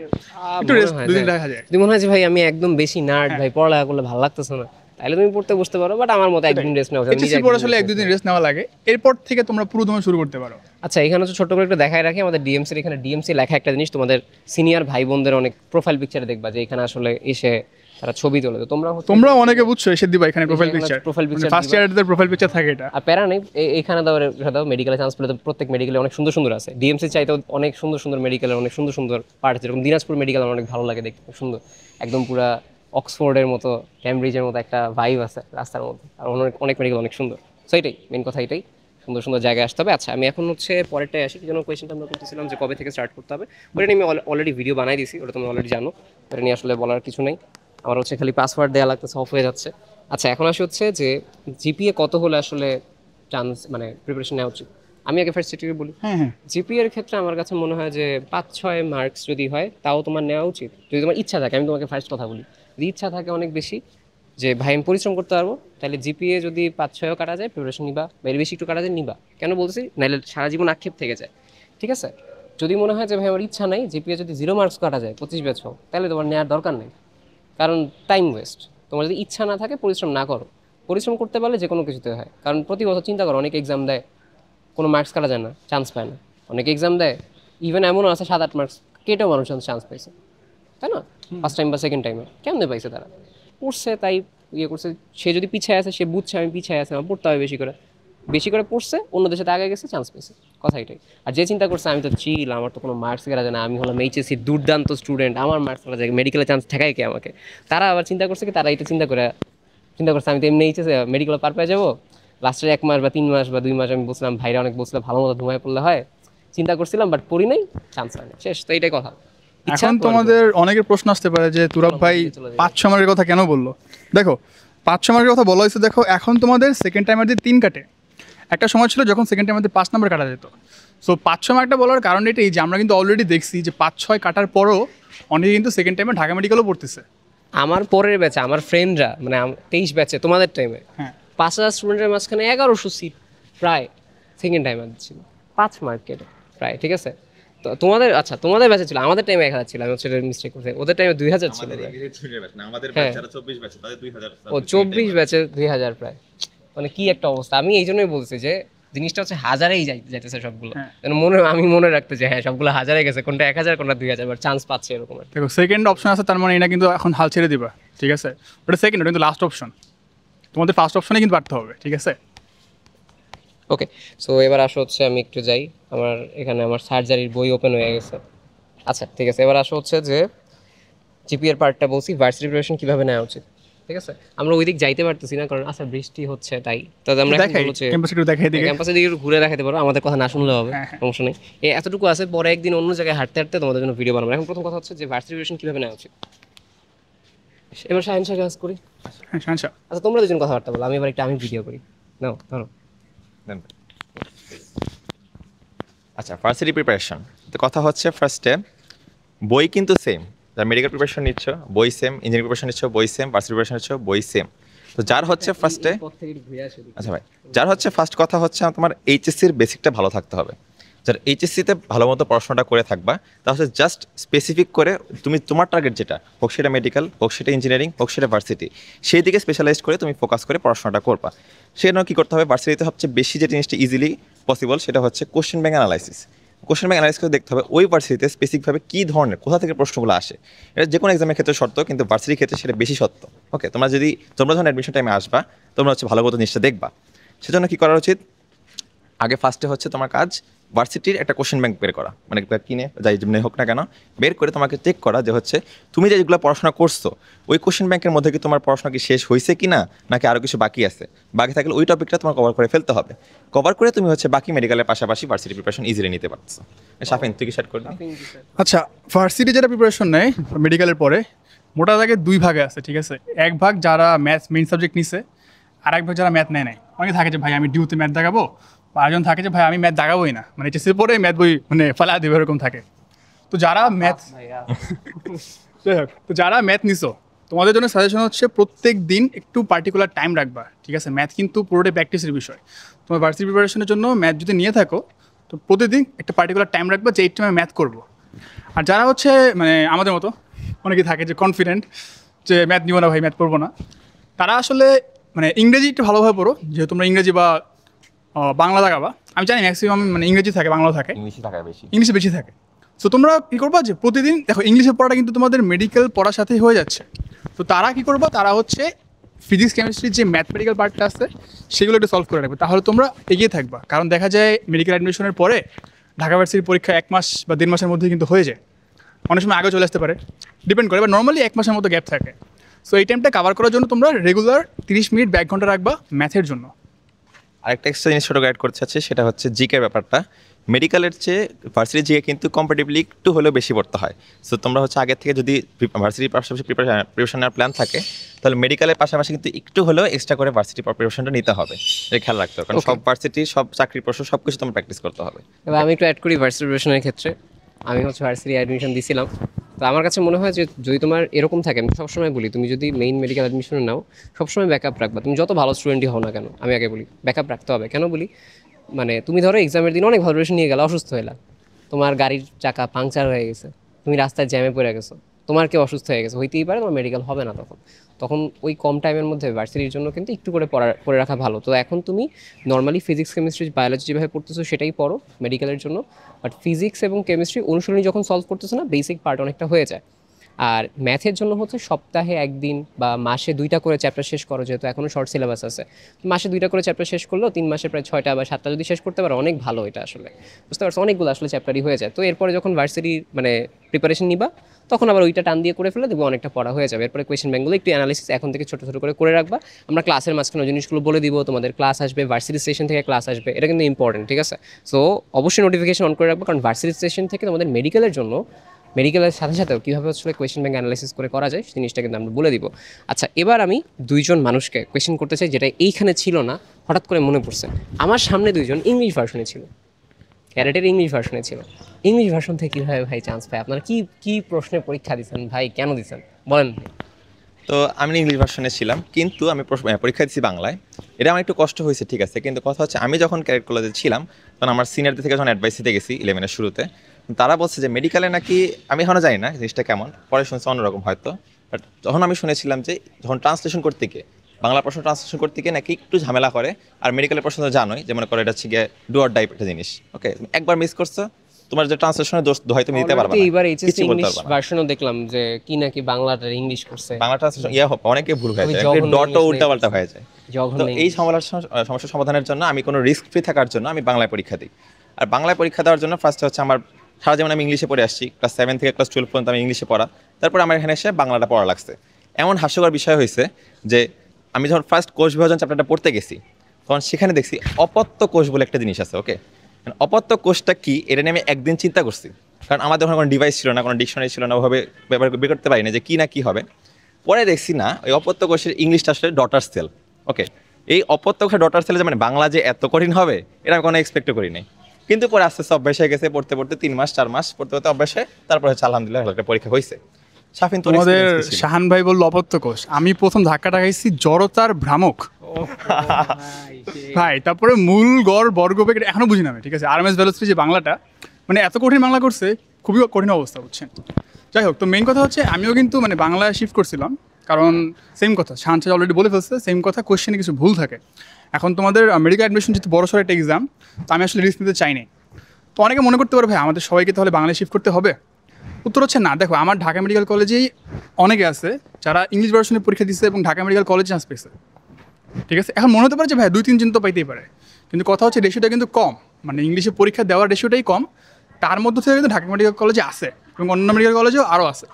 একটু রেস্ট 2 দিন রাখা যায়। যদি মনে হয় যে ভাই আমি একদম বেশি নার্ড, ভাই পড়ালেখা করলে ভালো লাগতেছে না, তাহলে তুমি পড়তে বসতে পারো, বাট আমার মতো একদিন রেস্ট নেওয়া এইচএসসি পরে আসলে 1-2 দিন রেস্ট নেওয়া লাগে, এরপর থেকে তোমরা পুরো দমে শুরু করতে পারো। আচ্ছা, এখানে হচ্ছে ছোট্ট করে একটু দেখাই রাখি, আমাদের ডিএমসির এখানে ডিএমসি লেখা একটা জিনিস তোমাদের সিনিয়র ভাই বোনদের অনেক প্রোফাইল পিকচারে দেখবা, যে এখানে আসলে এসে তারা ছবি তোলে। তো তোমরা অনেকে বুঝছো এসে দিবা এখানে প্রোফাইল পিকচার, ফার্স্ট ইয়ারদের প্রোফাইল পিকচার থাকে এটা। আর প্যারা নেই, এখানে দাও মেডিকেলে চান্স পেলে তো প্রত্যেক মেডিকেলে অনেক সুন্দর সুন্দর আছে, ডিএমসি চাইতেও অনেক সুন্দর সুন্দর মেডিকেলের অনেক সুন্দর সুন্দর পার্ট আছে, যেরকম দিনাজপুর মেডিকেল আমার অনেক ভালো লাগে দেখতে, খুব সুন্দর, একদম পুরা অক্সফোর্ডের মতো ক্যামব্রিজের মতো একটা ভাইব আছে রাস্তার মধ্যে, আর অনেক অনেক মেডিকেল অনেক সুন্দর। সো এটাই মেন কথা, এটাই সুন্দর সুন্দর জায়গায় আসতে হবে। আচ্ছা, আমি এখন হচ্ছে পরেরটাই আসি, কি যেন কোয়েশ্চেনটা আমরা করতেছিলাম যে কবে থেকে স্টার্ট করতে হবে, ওটা নিয়ে আমি অলরেডি ভিডিও বানাই দিয়েছি, ওটা তুমি অলরেডি জানো, ওটা নিয়ে আসলে বলার কিছু নেই। আমার হচ্ছে খালি পাসওয়ার্ড দেওয়া লাগতেছে, অফ হয়ে যাচ্ছে। আচ্ছা, এখন আসি হচ্ছে যে জিপিএ কত হলে আসলে চান্স, মানে প্রিপারেশন নেওয়া উচিত। আমি আগে ফার্স্ট থেকে বলি। হ্যাঁ হ্যাঁ জিপিএর ক্ষেত্রে আমার কাছে মনে হয় যে 5-6 মার্কস যদি হয় তাও তোমার নেওয়া উচিত, যদি তোমার ইচ্ছা থাকে। আমি তোমাকে ফার্স্ট কথা বলি, যদি ইচ্ছা থাকে অনেক বেশি যে ভাই আমি পরিশ্রম করতে পারবো, তাহলে জিপিএ যদি 5-6ও কাটা যায় প্রিপারেশন নিবা, বা এর বেশি একটু কাটা যায় নিবা। কেন বলছি, নাহলে সারা জীবন আক্ষেপ থেকে যায়। ঠিক আছে, যদি মনে হয় যে ভাই আমার ইচ্ছা নাই, জিপিএ যদি 0 মার্কস কাটা যায় 25 ব্যাচ হোক, তাহলে তোমার নেওয়ার দরকার নেই, কারণ টাইম ওয়েস্ট। তোমার যদি ইচ্ছা না থাকে, পরিশ্রম না করো। পরিশ্রম করতে পারলে যে কোনো কিছুতে হয়, কারণ প্রতি বছর চিন্তা করো, অনেক এক্সাম দেয় কোনো মার্কস কাটা যায় না, চান্স পায় না। অনেক এক্সাম দেয় ইভেন এমনও আছে 7-8 মার্কস কেটেও মানুষ চান্স পাইছে, তাই না? ফার্স্ট টাইম বা সেকেন্ড টাইমে কেমনে পাইছে তারা? পড়ছে তাই ইয়ে করছে। সে যদি পিছিয়ে আছে, সে বুঝছে আমি পিছিয়ে আছে, আমার পড়তে হবে বেশি করে, বেশি করে পড়ছে, অন্যদের সাথে আগে গেছে, চান্স পেয়েছে, কথা এটাই। আর যে চিন্তা করছে আমি তো চিল, আমার তো কোনো মার্কস কাটা যায় না, আমি হলাম এইচএসসির দুর্দান্ত স্টুডেন্ট, আমার মার্কস কাটা যায়, মেডিকেলে চান্স ঠেকায় কে আমাকে, তারা আবার চিন্তা করছে কি, তারা এটা চিন্তা করছে আমি তো এমনি এইচএসে মেডিকেলে পার পেয়ে যাবো, লাস্টের 1 মাস বা 3 মাস বা 2 মাস আমি বলছিলাম, ভাইরা অনেক বলছিলাম ভালো মতো ঘুমায় পড়লে হয়, চিন্তা করছিলাম বাট পড়ি নাই, চান্স হয় না, শেষ। তো এইটাই কথা। ইচ্ছা এখন তোমার তোমাদের অনেকের প্রশ্ন আসতে পারে যে তুরাব ভাই চলে যাবে। 5-6 মার্কের কথা কেন বললো। দেখো 5-6 মার্কের কথা বলা হয়েছে, দেখো এখন তোমাদের সেকেন্ড টাইমের দিয়ে 3 কাটে, একটা সময় ছিল যখন সেকেন্ড টাইমের দিয়ে 5 নাম্বার কাটা যেত। সো 5-6 মার্কটা বলার কারণ এটাই যে আমরা কিন্তু অলরেডি দেখছি যে 5-6 কাটার পরও অনেকে কিন্তু সেকেন্ড টাইমে ঢাকা মেডিকেলও পড়তেছে। আমার পরের ব্যাচে আমার ফ্রেন্ডরা, মানে 23 ব্যাচে তোমাদের টাইমে হ্যাঁ 5,000 স্টুডেন্টের মাঝখানে 1100 সিট প্রায় সেকেন্ড টাইমে ছিল, 5 মার্কেটে প্রায়। ঠিক আছে, তো তোমাদের আচ্ছা তোমাদের ব্যাচে ছিল, আমাদের টাইমে 1000 ছিল, আমি হচ্ছে মিস্টেক করছি, ওদের টাইমে 2000 ছিল প্রায়। আমাদের হ্যাঁ। যারা 24 ব্যাচ তাদের 2000 ও 24 ব্যাচে 2000 প্রায়, মানে কি একটা অবস্থা। আমি এই জন্যই বলছি যে জিনিসটা হচ্ছে হাজারেই যাইতেছে সবগুলো, হ্যাঁ। যেন আমি মনে রাখতে যে হ্যাঁ সবগুলো হাজারে গেছে, কোনটা 1000 কোনটা 2000, বাট চান্স পাচ্ছে এরকম আর কি। দেখো সেকেন্ড অপশন আছে, তার মানে এটা কিন্তু এখন হাল ছেড়ে দিবা। ঠিক আছে, ওটা সেকেন্ড, ওটা কিন্তু লাস্ট অপশন, তোমাদের ফার্স্ট অপশনে কিন্তু পারতে হবে। ঠিক আছে, ওকে, সো এবার আসো হচ্ছে আমি একটু যাই, আমার এখানে আমার সার্জারির বই ওপেন হয়ে গেছে। আচ্ছা ঠিক আছে, এবার আসো হচ্ছে যে জিপিএর পার্টটা বলছি, ভার্সিটি প্রিপারেশন কিভাবে নেওয়া উচিত। ঠিক আছে, আমরা ওই দিক যাইতে পারতেছি না কারণ আচ্ছা বৃষ্টি হচ্ছে, তাই তবে আমরা এখন দেখাই বলছি ক্যাম্পাস একটু দেখাই দিকে। ক্যাম্পাসের দিকে একটু ঘুরে দেখাতে পারো, আমাদের কথা না শুনলে হবে, হ্যাঁ, হ্যাঁ। সমস্যা নেই। এতটুকু আছে, পরে একদিন অন্য জায়গায় হাঁটতে হাঁটতে তোমাদের জন্য ভিডিও বানাবো। এখন প্রথম কথা হচ্ছে যে ভার্সিটি প্রিপারেশন কিভাবে নেওয়া উচিত। এবার শাহিন শাহ কাজ করি। হ্যাঁ শানশা, আচ্ছা তোমরা দুজন কথাবার্তা বলো, আমি এবার একটা ভিডিও করি, নাও ধরো। আচ্ছা ভার্সিটি প্রিপারেশন, তো কথা হচ্ছে ফার্স্টে বই কিন্তু সেম, যারা মেডিকেল প্রিপারেশন নিচ্ছ বই সেম, ইঞ্জিনিয়ারিং প্রিপারেশন নিচ্ছ বই সেম, ভার্সিটি প্রিপারেশন নিচ্ছ বই সেম। তো যার হচ্ছে ফার্স্টে, আচ্ছা ভাই, যার হচ্ছে ফার্স্ট কথা হচ্ছে তোমার এইচএসসির বেসিকটা ভালো থাকতে হবে। যার এইচএসসিতে ভালো মতো পড়াশোনাটা করে থাকবা, তাহলে জাস্ট স্পেসিফিক করে তুমি তোমার টার্গেট যেটা হোক, সেটা মেডিকেল হোক, সেটা ইঞ্জিনিয়ারিং হোক, সেটা ভার্সিটি, সেই দিকে স্পেশালাইজ করে তুমি ফোকাস করে পড়াশোনাটা করবা। সেজন্য কী করতে হবে, ভার্সিটিতে সবচেয়ে বেশি যে জিনিসটা ইজিলি পসিবল সেটা হচ্ছে question bank analysis. Question bank analyse করে দেখতে হবে ওই ভার্সিটিতে স্পেসিফিকভাবে কী ধরনের, কোথা থেকে প্রশ্নগুলো আসে। এটা যে কোনো এক্সামের ক্ষেত্রে সত্য, কিন্তু ভার্সিটির ক্ষেত্রে সেটা বেশি সত্য। ওকে, তোমরা যখন অ্যাডমিশন টাইমে আসবা, তোমরা হচ্ছে ভালো মতো জিনিসটা দেখবা। সেজন্য কী করা উচিত, আগে ফার্স্টে হচ্ছে তোমার কাজ ভার্সিটির একটা কোশ্চেন ব্যাংক বের করা, মানে কিনে যাই যেমনি হোক না কেন বের করে তোমাকে চেক করা যে হচ্ছে তুমি যেগুলো পড়াশোনা করছো ওই কোশ্চেন ব্যাংকের মধ্যে কি তোমার পড়াশোনা কি শেষ হয়েছে কি না, নাকি আরও কিছু বাকি আছে। বাকি থাকলে ওই টপিকটা তোমার কভার করে ফেলতে হবে। কভার করে তুমি হচ্ছে বাকি মেডিকেলের পাশাপাশি ভার্সিটি প্রিপারেশন ইজিলি নিতে পারছো। শাফিন তুই কি স্টার্ট করবি? আচ্ছা ভার্সিটি যেটা প্রিপারেশন নেয় মেডিকেলের পরে, মোটা দাগে 2 ভাগে আছে। ঠিক আছে, এক ভাগ যারা ম্যাথ মেইন সাবজেক্ট নিছে, আর এক ভাগ যারা ম্যাথ নেয় নাই। অনেকে থাকে যে ভাই আমি ডিউতে ম্যাথ দেখাবো, বা আরেকজন থাকে যে ভাই আমি ম্যাথ দেখাবোই না, মানে এইচএসসির পরে ম্যাথ বই মানে ফেলা দেবে, এরকম থাকে। তো যারা ম্যাথ তো যারা ম্যাথ নিছো, তোমাদের জন্য সাজেশন হচ্ছে প্রত্যেক দিন একটু পার্টিকুলার টাইম রাখবা। ঠিক আছে, ম্যাথ কিন্তু পুরোটাই প্র্যাকটিসের বিষয়। তোমার ভার্সিটি প্রিপারেশনের জন্য ম্যাথ যদি নিয়ে থাকো, তো প্রতিদিন একটা পার্টিকুলার টাইম রাখবা যে এই টাইমে ম্যাথ করবো। আর যারা হচ্ছে মানে আমাদের মতো অনেকেই থাকে যে কনফিডেন্ট যে ম্যাথ নিব না ভাই, ম্যাথ পড়বো না, তারা আসলে মানে ইংরেজি একটু ভালোভাবে পড়ো, যেহেতু তোমরা ইংরেজি বা বাংলা দেখাবা। আমি জানি ম্যাক্সিমাম মানে ইংরেজি থাকে, বাংলাও থাকে, ইংলিশে থাকা বেশি। ইংলিশে বেশি থাকে। সো তোমরা কী করবা যে প্রতিদিন দেখো ইংলিশে পড়াটা কিন্তু তোমাদের মেডিকেল পড়ার সাথেই হয়ে যাচ্ছে। তো তারা কী করবা, তারা হচ্ছে ফিজিক্স কেমিস্ট্রির যে ম্যাথমেটিক্যাল পার্টটা আছে সেগুলো একটু সলভ করে রাখবে, তাহলে তোমরা এগিয়ে থাকবা। কারণ দেখা যায় মেডিকেল অ্যাডমিশনের পরে ঢাকা ভার্সিটির পরীক্ষা 1 মাস বা 1.5 মাসের মধ্যে কিন্তু হয়ে যায়, অনেক সময় আগে চলে আসতে পারে, ডিপেন্ড করে, বা নর্মালি 1 মাসের মতো গ্যাপ থাকে। সো এই টাইমটা কভার করার জন্য তোমরা রেগুলার 30 মিনিট বা 1 ঘন্টা রাখবা ম্যাথের জন্য। আরেকটা এক্সট্রা জিনিস ছোটো গাইড করতে চাচ্ছি, সেটা হচ্ছে জিকের ব্যাপারটা। মেডিকেলের চেয়ে ভার্সিটি জিকে কিন্তু কম্পারেটিভলি একটু হলেও বেশি পড়তে হয়। সো তোমরা হচ্ছে আগের থেকে যদি ভার্সিটির পাশাপাশি প্রিপারেশন নেওয়ার প্ল্যান থাকে, তাহলে মেডিকেলের পাশাপাশি কিন্তু একটু হলেও এক্সট্রা করে ভার্সিটি প্রিপারেশনটা নিতে হবে, এটা খেয়াল রাখতে হবে। কারণ সব ভার্সিটি, সব চাকরির প্রশ্ন সব কিছু তোমার প্র্যাকটিস করতে হবে। এবার আমি একটু অ্যাড করি ভার্সিটি প্রিপারেশনের ক্ষেত্রে। আমি হচ্ছে ভার্সিটি অ্যাডমিশন দিছিলাম, তো আমার কাছে মনে হয় যে যদি তোমার এরকম থাকে, আমি সবসময় বলি তুমি যদি মেইন মেডিকেল অ্যাডমিশনে নাও সবসময় ব্যাকআপ রাখবা। তুমি যত ভালো স্টুডেন্টই হও না কেন, আমি আগে বলি ব্যাকআপ রাখতে হবে। কেন বলি, মানে তুমি ধরো এক্সামের দিন অনেক ভালো প্রিপারেশন নিয়ে গেলে, অসুস্থ হইলা, তোমার গাড়ির চাকা পাংচার হয়ে গেছে, তুমি রাস্তায় জ্যামে পড়ে গেছো, তোমার কেউ অসুস্থ হয়ে গেছে, হইতেই পারে তোমার মেডিকেল হবে না তখন। তখন ওই কম টাইমের মধ্যে ভার্সিটির জন্য কিন্তু একটু করে পড়ে রাখা ভালো। তো এখন তুমি নর্মালি ফিজিক্স, কেমিস্ট্রি, বায়োলজি যেভাবে পড়তেছো সেটাই পড়ো মেডিকেলের জন্য, বাট ফিজিক্স এবং কেমিস্ট্রি অনুশীলনী যখন সলভ করতেছো না, বেসিক পার্ট অনেকটা হয়ে যায়। আর ম্যাথের জন্য হচ্ছে সপ্তাহে একদিন বা মাসে 2টা করে চ্যাপ্টার শেষ করো, যেহেতু এখনও শর্ট সিলেবাস আছে। মাসে 2টা করে চ্যাপ্টার শেষ করলেও 3 মাসে প্রায় 6টা বা 7টা যদি শেষ করতে পারো অনেক ভালো। এটা আসলে বুঝতে পারছো, অনেকগুলো আসলে চ্যাপ্টারই হয়ে যায়। তো এরপরে যখন ভার্সিটি মানে প্রিপারেশন নিবা, তখন আবার ওইটা টান দিয়ে করে ফেলে দেখবো অনেকটা পড়া হয়ে যাবে। এরপরে কোয়েশ্চেন ব্যাঙ্কগুলো একটু অ্যানালিসিস এখন থেকে ছোটো ছোটো করে রাখবা। আমরা ক্লাসের মাঝখানে জিনিসগুলো বলে দিব, তোমাদের ক্লাস আসবে, ভার্সিটি স্টেশন থেকে ক্লাস আসবে, এটা কিন্তু ইম্পর্টেন্ট, ঠিক আছে? সো অবশ্যই নোটিফিকেশন অন করে রাখবো, কারণ ভার্সিটি স্টেশন থেকে তোমাদের মেডিকেলের জন্য, মেডিকেলের সাথে সাথেও কীভাবে আসলে কোয়েশ্চেন ব্যাঙ্ক অ্যানালাইসিস করে করা যায় জিনিসটা কিন্তু আমরা বলে দিব। আচ্ছা, এবার আমি 2জন মানুষকে কোয়েশ্চেন করতে চাই, যেটা এইখানে ছিল না, হঠাৎ করে মনে পড়ছে। আমার সামনে 2জন ইংলিশ ভার্সনে ছিল, ক্যারেটের ইংলিশ ভার্সনে ছিল। ইংলিশ ভার্সন থেকে কীভাবে ভাই চান্স পায়? আপনারা কি প্রশ্নে পরীক্ষা দিচ্ছেন ভাই, কেন দিচ্ছেন বলেন? তো আমি ইংলিশ ভার্সনে ছিলাম, কিন্তু আমি পরীক্ষা দিচ্ছি বাংলায়। এটা আমার একটু কষ্ট হয়েছে, ঠিক আছে, কিন্তু কথা হচ্ছে আমি যখন ক্যারেট কলেজে ছিলাম তখন আমার সিনিয়রদের থেকে যখন অ্যাডভাইস দিতে গেছি 11-এর শুরুতে, তারা বলছে যে মেডিকেলে নাকি, আমি এখনও জানি না জিনিসটা কেমন, পরে শুনছি অন্যরকম হয়তো, বাট যখন আমি শুনেছিলাম যে যখন ট্রান্সলেশন করতে গিয়ে, বাংলা প্রশ্ন ট্রান্সলেশন করতে গিয়ে নাকি একটু ঝামেলা করে। আর মেডিকেলের প্রশ্ন তো জানোই যে মনে করো এটা হচ্ছে গিয়ে ডু অর ডাই একটা জিনিস। ওকে, একবার মিস করছো, তোমার যে ট্রান্সলেশনের দোষ দোহাই তুমি দিতে পারবে না। এইবার এইচএসসি ইংলিশ ভার্সনও দেখলাম যে কি নাকি বাংলাটা ইংলিশ করছে, বাংলা ট্রান্সলেশন অনেকে ভুল হয়ে যায়, ডটও উল্টাপাল্টা হয়ে যায়। তো এই সমস্যার সমাধানের জন্য আমি কোনো রিস্ক ফ্রি থাকার জন্য আমি বাংলায় পরীক্ষা দিই। আর বাংলায় পরীক্ষা দেওয়ার জন্য ফার্স্ট হচ্ছে আমার সারা যেমন আমি ইংলিশে পড়ে আসছি, ক্লাস 7 থেকে ক্লাস 12 পর্যন্ত আমি ইংলিশে পড়া, তারপর আমার এখানে এসে বাংলাটা পড়া লাগছে। এমন হাস্যকর বিষয় হয়েছে যে আমি যখন ফার্স্ট কোষ বিভাজন চ্যাপ্টারটা পড়তে গেছি, তখন সেখানে দেখছি অপত্য কোষ বলে একটা জিনিস আছে। ওকে, অপত্য কোষটা কি এটা নিয়ে আমি একদিন চিন্তা করছি, কারণ আমাদের ওখানে কোনো ডিভাইস ছিল না, কোনো ডিকশনারি ছিল না, ওভাবে ব্যবহার বের করতে পারি না যে কী না কী হবে। পরে দেখছি না, ওই অপত্য কোষের ইংলিশটা আসলে ডটার সেল। ওকে, এই অপত্য কোষের ডটার সেলে যে মানে বাংলা যে এত কঠিন হবে এটা আমি কোনো এক্সপেক্টও করি নাই। কিন্তু পরে আস্তে আস্তে অভ্যাস হয়ে গেছে, পড়তে পড়তে 3 মাস 4 মাস পড়তে পড়তে অভ্যাস হয়, তারপরে হচ্ছে আলহামদুলিল্লাহ একটা পরীক্ষা হয়েছে। শাফিন, তোমাদের শাহান ভাই বলল অপত্য কোষ, আমি প্রথম ধাক্কাটা খাইছি জড়তার ভ্রামক ভাই, তারপরে মূল গড় বর্গবেগ এখনো বুঝি না আমি, ঠিক আছে? আরএমএস ভেলোসিটি যে বাংলাটা, মানে এত কঠিন বাংলা করছে, খুবই কঠিন অবস্থা, বুঝছেন? যাই হোক, তো মেইন কথা হচ্ছে আমিও কিন্তু মানে বাংলায় শিফট করছিলাম, কারণ সেম কথা শাহান সাহেব অলরেডি বলে ফেলছে, সেম কথা, কোয়েশ্চেনে কিছু ভুল থাকে। এখন তোমাদের মেডিকেল অ্যাডমিশন যেহেতু বড় সড়ো একটা এক্সাম, তো আমি আসলে রিস্ক নিতে চাইনি। তো অনেকে মনে করতে পারে ভাই আমাদের সবাইকে তাহলে বাংলায় শিফট করতে হবে। উত্তর হচ্ছে না। দেখো, আমার ঢাকা মেডিকেল কলেজেই অনেকে আছে যারা ইংলিশ ভার্সনে পরীক্ষা দিচ্ছে এবং ঢাকা মেডিকেল কলেজে চান্স পেয়েছে, ঠিক আছে? এখন মনে হতে পারে যে ভাই 2-3 জন তো পাইতেই পারে, কিন্তু কথা হচ্ছে রেশিওটা কিন্তু কম, মানে ইংলিশে পরীক্ষা দেওয়ার রেশিওটাই কম। তার মধ্যে থেকে কিন্তু ঢাকা মেডিকেল কলেজে আছে এবং অন্য মেডিকেল কলেজেও আরও আছে।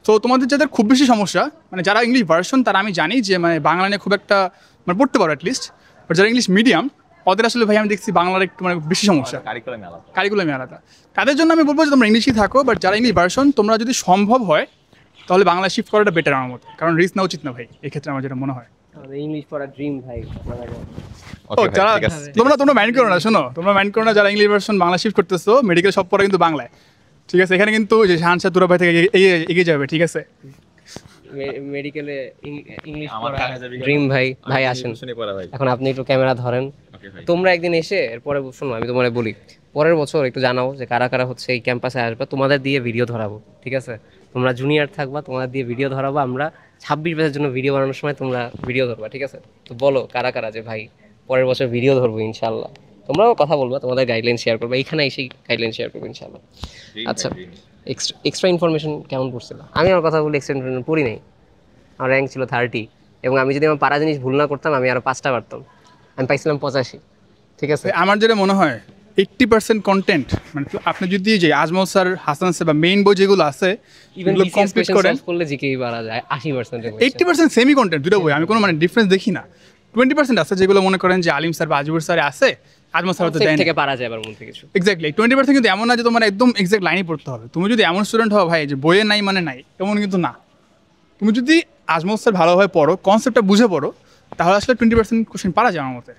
তো তোমাদের যাদের খুব বেশি সমস্যা, মানে যারা ইংলিশ ভার্সন, তারা আমি জানি যে মানে বাংলা নিয়ে খুব একটা মানে পড়তে পারো অ্যাটলিস্ট, বাট যারা ইংলিশ মিডিয়াম, ওদের আসলে ভাই আমি দেখছি বাংলার একটু মানে বেশি সমস্যা, কারিকুলামে আলাদা। তাদের জন্য আমি বলবো যে তোমরা ইংলিশই থাকো, বাট যারা ইংলিশ ভার্সন, তোমরা যদি সম্ভব হয় তাহলে বাংলা শিফট করাটা বেটার আমার মতো, কারণ রিস্ক নেওয়া উচিত না ভাই, এক্ষেত্রে আমার যেটা মনে হয়। ইংলিশ পড়ার ড্রিম ভাই। যারা তোমরা মাইন্ড করো না, শোনো, তোমরা মাইন্ড করো না যারা ইংলিশ ভার্সন বাংলা শিফট করতেছো, মেডিকেল সব পড়া কিন্তু বাংলায়, ঠিক আছে? এখানে কিন্তু যে শাহান শাহ তুরা ভাই থেকে এগিয়ে যাবে, ঠিক আছে? মেডিকেলে ইংলিশ পড়া ড্রিম ভাই। ভাই আসেন, এখন আপনি একটু ক্যামেরা ধরেন। তোমরা একদিন এসে এরপরে শোনো, আমি তোমার বলি, পরের বছর একটু জানাও যে কারা কারা হচ্ছে এই ক্যাম্পাসে আসবে, তোমাদের দিয়ে ভিডিও ধরাবো, ঠিক আছে? তোমরা জুনিয়র থাকবা, তোমাদের দিয়ে ভিডিও ধরাবো, আমরা 26 ব্যাচের জন্য ভিডিও বানানোর সময় তোমরা ভিডিও ধরবা, ঠিক আছে? তো বলো কারা কারা যে ভাই পরের বছর ভিডিও ধরবো ইনশাল্লাহ। তোমরাও কথা বলবা, তোমাদের গাইডলাইন শেয়ার করবা, এইখানে এসেই গাইডলাইন শেয়ার করবো ইনশাল্লাহ। আচ্ছা, এক্সট্রা ইনফরমেশন কেমন পড়ছিল? আমি আমার কথা বলি, এক্সট্রা ইনফরমেশন পড়ি নাই, আমার র্যাঙ্ক ছিল 30, এবং আমি যদি আমার পারা জিনিস ভুল না করতাম আমি আরও 5টা পারতাম, আমি পাইছিলাম 85, ঠিক আছে? আমার যেটা মনে হয় 80% কন্টেন্ট, মানে আপনি যদি যে আজমল স্যার, হাসান স্যার বা মেইন বই যেগুলো আছে এগুলো কমপ্লিট করেন, করলে জিকেই পারা যায় 80%। 80% সেমি কন্টেন্ট দুটো বই, আমি কোনো মানে ডিফারেন্স দেখি না। 20% আছে যেগুলো মনে করেন যে আলিম স্যার বা আজিবুর স্যার আছে, আজমল স্যার তো Concept দেয় থেকে পারা যায় আবার মধ্যে কিছু। এক্স্যাক্টলি 20% কিন্তু এমন না যে তোমার একদম এক্সাক্ট লাইনই পড়তে হবে। তুমি যদি এমন স্টুডেন্ট হও ভাই যে বইয়ে নাই মানে নাই, এমন কিন্তু না। তুমি যদি আজমল স্যার ভালোভাবে পড়ো, কনসেপ্টটা বুঝে পড়ো, তাহলে আসলে 20% কোশ্চেন পারা যায় আমার মতে।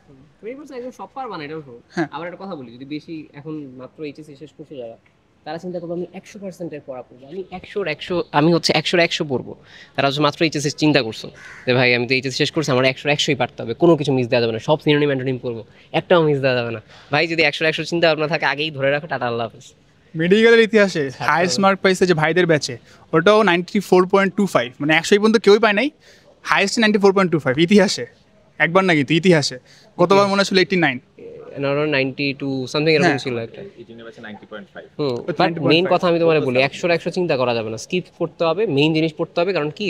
20% একদম সব পারবা না, এটাও শোনো। হ্যাঁ। আবার একটা কথা বলি, যদি বেশি এখন মাত্র এইচএসসি শেষ করছে যারা, তারা চিন্তা করবো আমি 100% এর পড়া পড়বো, আমি 100 আমি হচ্ছে 100 পড়বো। তারা হচ্ছে মাত্র এইচএসসি চিন্তা করছো যে ভাই আমি তো এইচএসসি শেষ করছি, আমার 100ই পারতে হবে, কোনো কিছু মিস দেওয়া যাবে না, সব সিনোনিম অ্যান্টোনিম করবো, একটাও মিস দেওয়া যাবে না। ভাই যদি 100 চিন্তা ভাবনা থাকে, আগেই ধরে রাখো, টাটা, আল্লাহ হাফেজ। মেডিকেলের ইতিহাসে হাইয়েস্ট মার্ক পাইছে যে ভাইদের ব্যাচে, ওটাও 94.25, মানে 100 পর্যন্ত কেউই পায় নাই, হাইয়েস্ট 94.25 ইতিহাসে। একবার না কিন্তু ইতিহাসে, কতবার মনে ছিল 89। 92 সামথিং এরকম হ্যাঁ। ছিল একটা। 90.5 বাট 90.5 মেইন কথা আমি তোমার বলি, 100 চিন্তা করা যাবে না, স্কিপ করতে হবে, মেইন জিনিস পড়তে হবে। কারণ কি,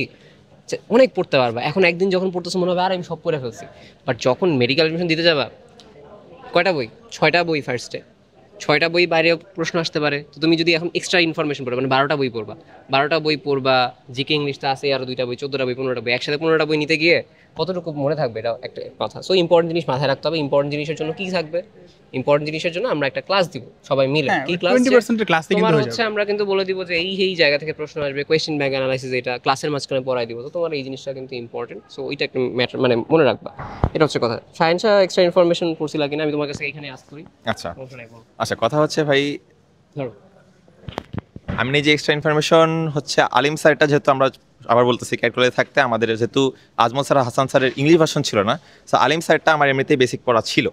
অনেক পড়তে পারবা এখন, একদিন যখন পড়তেছো মনে হবে আর আমি সব পড়ে ফেলছি, বাট যখন মেডিকেল অ্যাডমিশন দিতে যাবা, কয়টা বই? 6টা বই ফার্স্টে, 6টা বই বাইরে প্রশ্ন আসতে পারে। তো তুমি যদি এখন এক্সট্রা ইনফরমেশন পড়বে, মানে 12টা বই পড়বা, 12টা বই পড়বা, জিকে ইংলিশটা আছে আরও 2টা বই, 14টা বই, 15টা বই, একসাথে 15টা বই নিতে গিয়ে কতটুকু মনে থাকবে, এটা একটা কথা। সো ইম্পর্টেন্ট জিনিস মাথায় রাখতে হবে। ইম্পর্টেন্ট জিনিসের জন্য কি থাকবে? ইম্পর্টেন্ট জিনিসের জন্য আমরা একটা ক্লাস দিব সবাই মিলে। হ্যাঁ, কি ক্লাস? 20% এর ক্লাস থেকে তোমার কিন্তু হয়ে হচ্ছে যাবে। আমরা কিন্তু বলে দিব যে এই জায়গা থেকে প্রশ্ন আসবে, কোয়েশ্চেন ব্যাংক অ্যানালাইসিস, এটা ক্লাসের মাঝখানে পড়াই দিব। তো তোমার এই জিনিসটা কিন্তু ইম্পর্টেন্ট, সো ওইটা একটা ম্যাটার, মানে মনে রাখবা, এটা হচ্ছে কথা। সায়েন্সা এক্সট্রা ইনফরমেশন পড়ছিলা কিনা, আমি তোমার কাছে এখানে আস্ক করি। আচ্ছা সমস্যা নাই, বলো। আচ্ছা, কথা হচ্ছে ভাই, ধরো আমি যে এক্সট্রা ইনফরমেশন হচ্ছে আলিম স্যারটা, যেহেতু আমরা আবার বলতেছি ক্যালকুলেটর থাকতে আমাদের, যেহেতু আজমল স্যার হাসান স্যারের ইংলিশ ভার্সন ছিল না, সো আলিম স্যারটা আমার এমনিতেই বেসিক পড়া ছিল,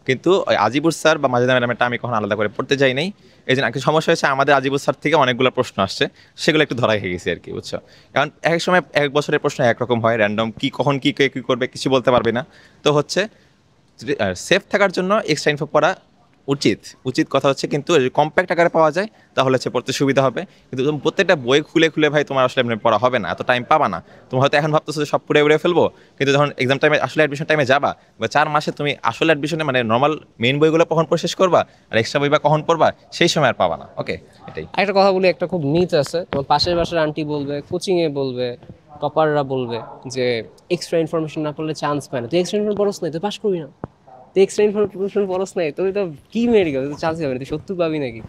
কিন্তু ওই আজিবুর স্যার বা মাজেদা ম্যাডামেরটা আমি কখনো আলাদা করে পড়তে যাই নাই। এই জন্য একটা সমস্যা হয়েছে, আমাদের আজিবুর স্যার থেকে অনেকগুলো প্রশ্ন আসছে, সেগুলো একটু ধরা হয়ে গেছে আর কি, বুঝছো? কারণ এক সময় এক বছরের প্রশ্ন একরকম হয়, র্যান্ডম, কি কখন কী কে কী করবে কিছু বলতে পারবে না। তো হচ্ছে সেফ থাকার জন্য এক্সট্রা ইনফো পড়া উচিত কথা হচ্ছে, কিন্তু কম্প্যাক্ট আকারে পাওয়া যায় তাহলে হচ্ছে পড়তে সুবিধা হবে। কিন্তু তুমি প্রত্যেকটা বই খুলে খুলে ভাই তোমার আসলে এমনি পড়া হবে না, এত টাইম পাবা না। তুমি হয়তো এখন ভাবতেছো যে সব পড়ে উড়ে ফেলবো, কিন্তু যখন এক্সাম টাইমে আসলে অ্যাডমিশন টাইমে যাবা, বা 4 মাসে তুমি আসলে অ্যাডমিশনে মানে নর্মাল মেইন বইগুলো কখন পড়ে শেষ করবা আর এক্সট্রা বই বা কখন পড়বা, সেই সময় আর পাবা না। ওকে, এটাই। একটা কথা বলি, একটা খুব মিথ আছে, তোমার পাশের বাসার আন্টি বলবে, কোচিংয়ে বলবে, টপাররা বলবে যে এক্সট্রা ইনফরমেশন না পড়লে চান্স পায় না। তুই এক্সট্রা ইনফরমেশন পড়স নাই, তুই পাস করবি না। তুই এক্সট্রা ইনফরমেশন পড়স নাই, তুই তো কি মেডিকেল, তুই চান্স পাবি না, তুই 70 পাবি নাকি?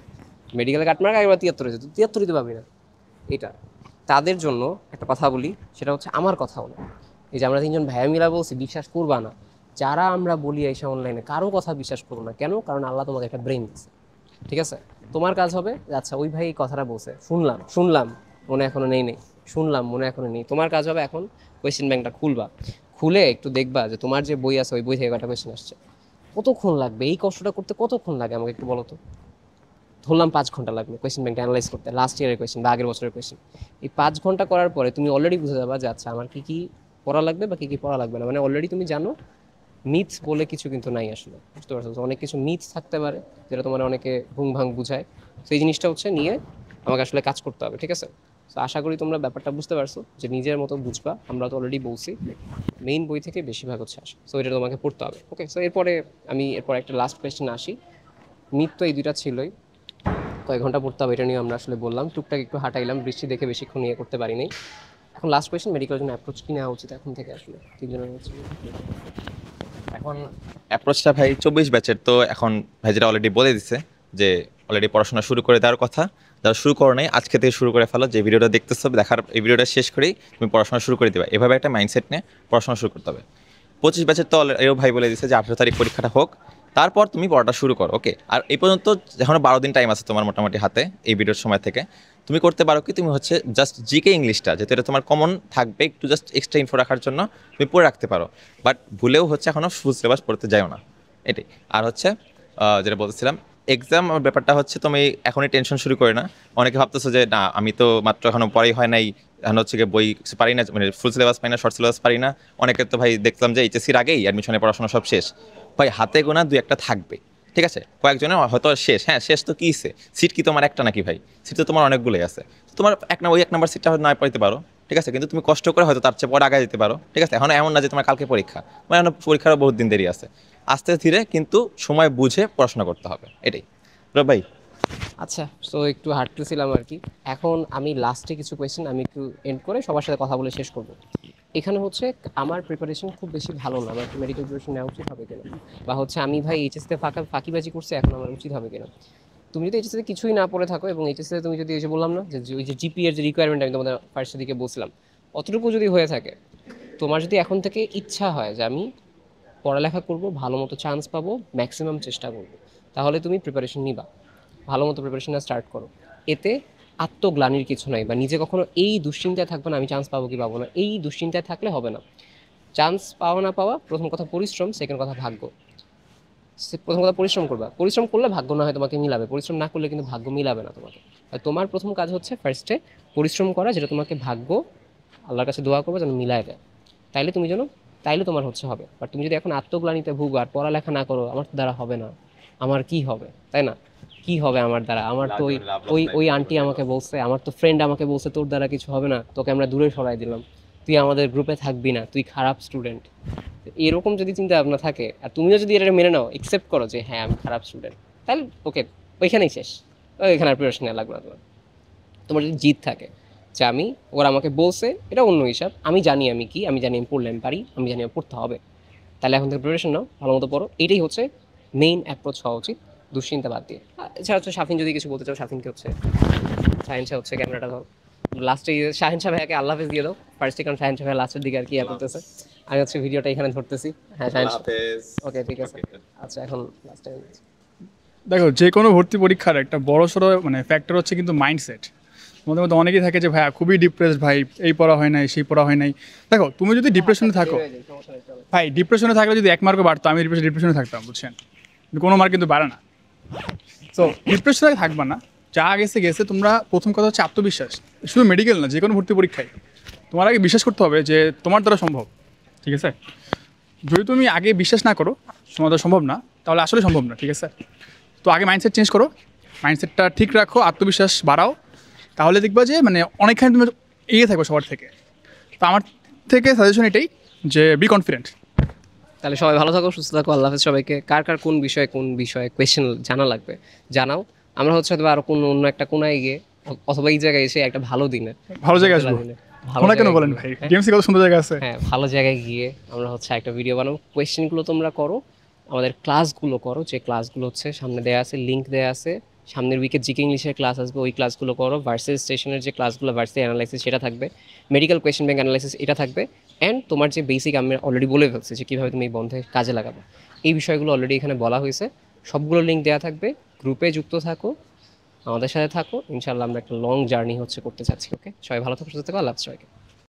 মেডিকেলে কাটমার্ক একবার 73 হয়েছে, তুই 73 পাবি না। এটা তাদের জন্য একটা কথা বলি, সেটা হচ্ছে আমার কথা হলো, এই যে আমরা 3জন ভাইয়া মিলা বলছি বিশ্বাস করবা না, যারা আমরা বলি এইসব অনলাইনে কারো কথা বিশ্বাস করবো না। কেন? কারণ আল্লাহ তোমাকে একটা ব্রেন দিচ্ছে, ঠিক আছে? তোমার কাজ হবে আচ্ছা ওই ভাই এই কথাটা বলছে, শুনলাম মনে এখনো নেই, শুনলাম মনে এখনো নেই। তোমার কাজ হবে এখন কোয়েশ্চেন ব্যাংকটা খুলে একটু দেখবা যে তোমার যে বই আছে ওই বই থেকে কয়টা কোয়েশ্চেন আসছে। কতক্ষণ লাগবে এই কষ্টটা করতে? কতক্ষণ লাগে আমাকে একটু বলো তো। ধরলাম 5 ঘন্টা লাগবে কোয়েশ্চেন ব্যাংকটা অ্যানালাইজ করতে, লাস্ট ইয়ারের কোয়েশ্চেন বা আগের বছরের কোয়েশ্চেন। এই 5 ঘন্টা করার পরে তুমি অলরেডি বুঝে যাবা যে আচ্ছা আমার কী পড়া লাগবে বা কী পড়া লাগবে না। মানে অলরেডি তুমি জানো মিথ বলে কিছু কিন্তু নাই আসলে, বুঝতে পারছো? অনেক কিছু মিথ থাকতে পারে যেটা তোমার অনেকে ভুং ভাং বুঝায়। তো এই জিনিসটা হচ্ছে নিয়ে আমাকে আসলে কাজ করতে হবে, ঠিক আছে? তো আশা করি তোমরা ব্যাপারটা বুঝতে পারছো যে নিজের মতো বুঝবা। আমরা তো অলরেডি বলছি মেইন বই থেকে বেশিরভাগ হচ্ছে আসে, সো এটা তোমাকে পড়তে হবে। ওকে, সো এরপরে এরপর একটা লাস্ট কোয়েশ্চেন আসি। মিথ তো এই দুইটা ছিলই, কয়েক ঘন্টা পড়তে হবে এটা নিয়ে আমরা আসলে বললাম, টুকটাক একটু হাঁটাইলাম, বৃষ্টি দেখে বেশিক্ষণ ইয়ে করতে পারি নাই। এখন লাস্ট কোয়েশ্চেন, মেডিকেলের জন্য অ্যাপ্রোচ কি নেওয়া উচিত এখন থেকে আসলে 3জনের হচ্ছে? এখন অ্যাপ্রোচটা ভাই 24 ব্যাচের, তো এখন ভাই যেটা অলরেডি বলে দিচ্ছে যে অলরেডি পড়াশোনা শুরু করে দেওয়ার কথা, যারা শুরু করো নাই আজকে থেকে শুরু করে ফেলো। যে ভিডিওটা দেখতেছো, দেখার এই ভিডিওটা শেষ করেই তুমি পড়াশোনা শুরু করে দেবে, এভাবে একটা মাইন্ডসেট নিয়ে পড়াশোনা শুরু করতে হবে। 25 ব্যাচের তো এও ভাই বলে দিচ্ছে যে 18 তারিখ পরীক্ষাটা হোক, তারপর তুমি পড়াটা শুরু করো। ওকে, আর এই পর্যন্ত এখনো 12 দিন টাইম আছে তোমার মোটামুটি হাতে এই ভিডিওর সময় থেকে। তুমি করতে পারো কি, তুমি হচ্ছে জাস্ট জিকে ইংলিশটা, যেহেতু এটা তোমার কমন থাকবে, একটু জাস্ট এক্সট্রা ইনফো রাখার জন্য তুমি পড়ে রাখতে পারো, বাট ভুলেও হচ্ছে এখনও ফুল সিলেবাস পড়তে যাও না, এটাই। আর হচ্ছে যেটা বলতেছিলাম, এক্সাম ব্যাপারটা হচ্ছে তুমি এখনই টেনশন শুরু করে না। অনেকে ভাবতেছো যে না আমি তো মাত্র এখনও পড়াই হয় নাই, এখন হচ্ছে গিয়ে বই পারি না, মানে ফুল সিলেবাস পাই না, শর্ট সিলেবাস পারি না। অনেকে তো ভাই দেখলাম যে এইচএসসির আগেই অ্যাডমিশনের পড়াশোনা সব শেষ, ভাই হাতে গোনা 2-1টা থাকবে, ঠিক আছে? কয়েকজনের হয়তো শেষ, হ্যাঁ শেষ তো কীছে, সিট কি তোমার একটা নাকি ভাই? সিট তো তোমার অনেকগুলোই আছে, তোমার ওই 1 নম্বর সিটটা হয়তো না পাইতে পারো, ঠিক আছে, কিন্তু তুমি কষ্ট করে হয়তো তার চেয়ে পরে আগে যেতে পারো, ঠিক আছে? এখন এমন না যে তোমার কালকে পরীক্ষা, মানে এখন পরীক্ষারও বহুত দিন দেরি আছে। আস্তে ধীরে কিন্তু সময় বুঝে পড়াশোনা করতে হবে, এটাই। ভাই আচ্ছা, সো একটু হাঁটতেছিলাম আর কি। এখন আমি লাস্টে কিছু কোয়েশ্চেন আমি একটু এন্ড করে সবার সাথে কথা বলে শেষ করবো। এখানে হচ্ছে আমার প্রিপারেশন খুব বেশি ভালো না, আমার মেডিকেল প্রিপারেশন নেওয়া উচিত হবে কিনা, বা হচ্ছে আমি ভাই এইচএসতে ফাঁকিবাজি করছি, এখন আমার উচিত হবে কিনা। তুমি যদি এইচএসতে কিছুই না পড়ে থাকো এবং এইচএসতে তুমি যদি এই যে বললাম না যে ওই যে জিপি এর যে রিকোয়ারমেন্ট আমি তোমাদের ফার্স্টের দিকে বলছিলাম, অতটুকু যদি হয়ে থাকে, তোমার যদি এখন থেকে ইচ্ছা হয় যে আমি পড়ালেখা করব, ভালো মতো চান্স পাবো, ম্যাক্সিমাম চেষ্টা করব, তাহলে তুমি প্রিপারেশন নিবা, ভালো মতো প্রিপারেশনটা স্টার্ট করো। এতে আত্মগ্লানির কিছু নাই, বা নিজে কখনো এই দুশ্চিন্তায় থাকবে না আমি চান্স পাবো কি পাবো না, এই দুশ্চিন্তায় থাকলে হবে না। চান্স পাওয়া না পাওয়া, প্রথম কথা পরিশ্রম, সেকেন্ড কথা ভাগ্য। প্রথম কথা পরিশ্রম করবা, পরিশ্রম করলে ভাগ্য না হয় তোমাকে মিলাবে, পরিশ্রম না করলে কিন্তু ভাগ্য মিলাবে না তোমাকে। আর তোমার প্রথম কাজ হচ্ছে ফার্স্টে পরিশ্রম করা, যেটা তোমাকে ভাগ্য আল্লাহর কাছে দোয়া করবে যেন মিলায় দেয়, তাইলে তুমি যেন, তাইলে তোমার হচ্ছে হবে। বাট তুমি যদি এখন আত্মগ্লানিতে ভুগো আর পড়ালেখা না করো, আমার দ্বারা হবে না, আমার কি হবে, তাই না, কি হবে আমার দ্বারা, আমার তো ওই ওই ওই আন্টি আমাকে বলছে, আমার তো ফ্রেন্ড আমাকে বলছে তোর দ্বারা কিছু হবে না, তোকে আমরা দূরে সরাই দিলাম, তুই আমাদের গ্রুপে থাকবি না, তুই খারাপ স্টুডেন্ট। এরকম যদি চিন্তা ভাবনা থাকে, আর তুমিও যদি এটা মেনে নাও, একসেপ্ট করো যে হ্যাঁ আমি খারাপ স্টুডেন্ট, তাহলে ওকে, ওইখানেই শেষ, ওইখানে আর প্রিপারেশন লাগবে না তোমার। তোমার যদি জিদ থাকে যে আমি, ওরা আমাকে বলছে, এটা অন্য হিসাব, আমি জানি আমি কি, আমি জানি আমি পড়লে আমি পারি, আমি জানি আমি পড়তে হবে, তাহলে এখন থেকে প্রিপারেশন নাও, ভালো মতো পড়ো, এটাই হচ্ছে মেইন অ্যাপ্রোচ হওয়া উচিত, দুশ্চিন্তা বাদ দিয়ে। এছাড়া হচ্ছে শাফিন যদি কিছু বলতে চাও, শাফিনকে হচ্ছে, শাহিন শাহ হচ্ছে ক্যামেরাটা ধরো, লাস্টে শাহিন শাহ ভাইয়াকে আল্লাহ হাফেজ দিয়ে দাও ফার্স্টে, কারণ শাহিন শাহ ভাই লাস্টের দিকে আর কি করতেছে, আমি হচ্ছে ভিডিওটা এখানে ধরতেছি। হ্যাঁ শাহিন, ওকে ঠিক আছে, আচ্ছা এখন লাস্টে। দেখো, যে কোনো ভর্তি পরীক্ষার একটা বড় সড়ো মানে ফ্যাক্টর হচ্ছে কিন্তু মাইন্ডসেট। তোমাদের মধ্যে অনেকেই থাকে যে ভাইয়া খুবই ডিপ্রেসড, ভাই এই পড়া হয় নাই, সেই পড়া হয় নাই। দেখো, তুমি যদি ডিপ্রেশনে থাকো, ভাই ডিপ্রেশনে থাকলে যদি 1 মার্কও বাড়তো, আমি ডিপ্রেশনে থাকতাম, বুঝছেন, কিন্তু কোনো মার্ক কিন্তু বাড়ে না। তো ডিপ্রেশনে থাকবা না, যা গেছে গেছে। তোমরা প্রথম কথা হচ্ছে আত্মবিশ্বাস, শুধু মেডিকেল না, যে কোনো ভর্তি পরীক্ষায় তোমার আগে বিশ্বাস করতে হবে যে তোমার দ্বারা সম্ভব, ঠিক আছে। যদি তুমি আগে বিশ্বাস না করো তোমার দ্বারা সম্ভব না, তাহলে আসলে সম্ভব না, ঠিক আছে। তো আগে মাইন্ডসেট চেঞ্জ করো, মাইন্ডসেটটা ঠিক রাখো, আত্মবিশ্বাস বাড়াও, তাহলে দেখবা যে মানে অনেকখানি তুমি এগিয়ে থাকবে সবার থেকে। তো আমার থেকে সাজেশন এটাই যে বি কনফিডেন্ট। তাহলে সবাই ভালো থাকো, সুস্থ থাকো, আল্লাহ হাফেজ সবাইকে। কার কার কোন বিষয়ে কোয়েশ্চেন জানা লাগবে জানাও, আমরা হচ্ছে হয়তো আরো অন্য একটা কোনায় গিয়ে অথবা এই জায়গায় এসে একটা ভালো দিনে, ভালো জায়গায় আসবো, কোনো কেন বলেন ভাই, ডিএমসি কত সুন্দর জায়গা আছে। হ্যাঁ, ভালো জায়গায় গিয়ে আমরা হচ্ছে একটা ভিডিও বানাবো, কোয়েশ্চেনগুলো তোমরা করো, আমাদের ক্লাসগুলো করো, যে ক্লাসগুলো হচ্ছে সামনে দেওয়া আছে, লিঙ্ক দেওয়া আছে, সামনের উইকে জিকে ইংলিশের ক্লাস আসবে, ওই ক্লাসগুলো করো, ভার্সেস স্টেশনের যে ক্লাসগুলো, ভার্সেস অ্যানালাইসিস সেটা থাকবে, মেডিকেল কোয়েশ্চেন ব্যাংক অ্যানালাইসিস এটা থাকবে, অ্যান্ড তোমার যে বেসিক আমি অলরেডি বলে ফেলছি যে কীভাবে তুমি এই বন্ধে কাজে লাগাবে, এই বিষয়গুলো অলরেডি এখানে বলা হয়েছে, সবগুলো লিঙ্ক দেওয়া থাকবে। গ্রুপে যুক্ত থাকো, আমাদের সাথে থাকো, ইনশাআল্লাহ আমরা একটা লং জার্নি হচ্ছে করতে চাচ্ছি। ওকে, সবাই ভালো থাকো, সুস্থ থাকো, আল্লাহ হাফেজ সবাইকে।